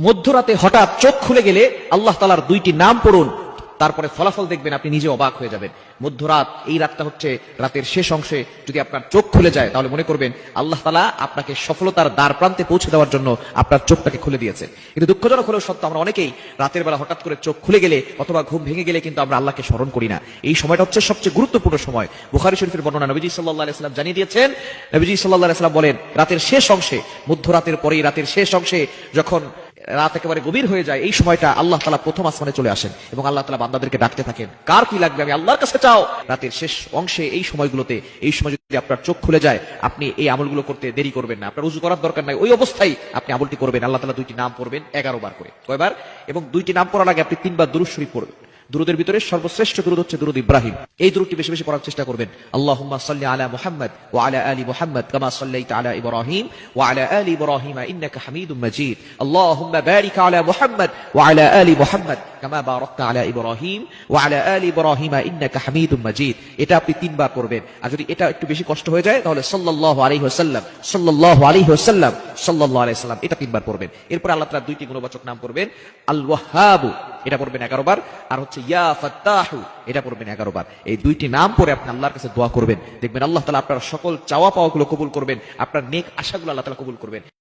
মধ্যরাতে হঠাৎ চোখ খুলে গেলে আল্লাহ তাআলার দুইটি নাম পড়ুন, তারপরে ফলাফল দেখবেন আপনি নিজে অবাক হয়ে যাবেন। মধ্যরাত, এই রাতটা হচ্ছে রাতের শেষ অংশে যদি আপনার চোখ খুলে যায় তাহলে মনে করবেন আল্লাহ তাআলা আপনাকে সফলতার দ্বার প্রান্তে পৌঁছে দেওয়ার জন্য আপনার চোখটাকে খুলে দিয়েছেন। কিন্তু দুঃখজনক হলেও সত্য, আমরা অনেকেই রাতের বেলা হঠাৎ করে চোখ খুলে গেলে অথবা ঘুম ভেঙে গেলে কিন্তু আমরা আল্লাহকে স্মরণ করি না। এই সময়টা হচ্ছে সবচেয়ে গুরুত্বপূর্ণ সময়। বুখারী শরীফের বর্ণনা, নবীজি সাল্লাল্লাহু আলাইহি ওয়াসাল্লাম জানিয়ে দিয়েছেন, নবীজি সাল্লাল্লাহু আলাইহি ওয়াসাল্লাম বলেন, রাতের শেষ অংশে, মধ্যরাতের পরেই রাতের শেষ অংশে যখন রাত একেবারে গভীর হয়ে যায়, এই সময়টা আল্লাহ তাআলা প্রথম আসমানে চলে আসেন এবং আল্লাহ তাআলা বান্দাদেরকে ডাকতে থাকেন, কার কি লাগবে আমি আল্লাহর কাছে চাও। রাতের শেষ অংশে এই সময়গুলোতে, এই সময় যদি আপনার চোখ খুলে যায়, আপনি এই আমলগুলো করতে দেরি করবেন না। আপনার উযু করার দরকার নাই, ওই অবস্থায় আপনি আমলটি করবেন। আল্লাহ তাআলা দুইটি নাম পড়বেন 11 বার করে। কয়বার? এবং দুইটি নাম পড়ার আগে আপনি 3 বার দুরূদ শরীফ পড়বেন। দুরুদের ভিতরে সর্বশ্রেষ্ঠ দুরুদ হচ্ছে দুরুদ ইব্রাহিম। এই দুরুদটি বেশি বেশি পড়ার চেষ্টা করবেন। আল্লাহুম্মা সাল্লি আলা মুহাম্মাদ ওয়া আলা আলি মুহাম্মাদ কামা সাল্লাইতা আলা ইব্রাহিম ওয়া আলা আলি ইব্রাহিম ইন্নাকা হামিদুম মাজিদ। আল্লাহুম্মা বারিক আলা মুহাম্মাদ ওয়া আলা আলি মুহাম্মাদ কামা বারাকতা আলা ইব্রাহিম ওয়া আলা আলি ইব্রাহিম ইন্নাকা হামিদুম মাজিদ। এটা আপনি 3 বার পড়বেন। আর যদি এটা একটু বেশি কষ্ট হয়ে যায় তাহলে সাল্লাল্লাহু আলাইহি ওয়াসাল্লাম, সাল্লাল্লাহু আলাইহি ওয়াসাল্লাম, সাল্লাল্লাহু আলাইহি ওয়াসাল্লাম, এটা 3 বার পড়বেন। এরপর আল্লাহ তাআলা দুইটি গুণবাচক নাম পড়বেন। আল ওয়াহ্হাব, এটা পড়বেন 11 বার। আর হচ্ছে ইয়া ফাত্তাহু, এটা পড়বেন 11 বার। এই দুইটি নাম পড়ে আপনি আল্লাহর কাছে দোয়া করবেন, দেখবেন আল্লাহ তাআলা আপনার সকল চাওয়া পাওয়াগুলো কবুল করবেন, আপনার নেক আশাগুলো আল্লাহ তাআলা কবুল করবেন।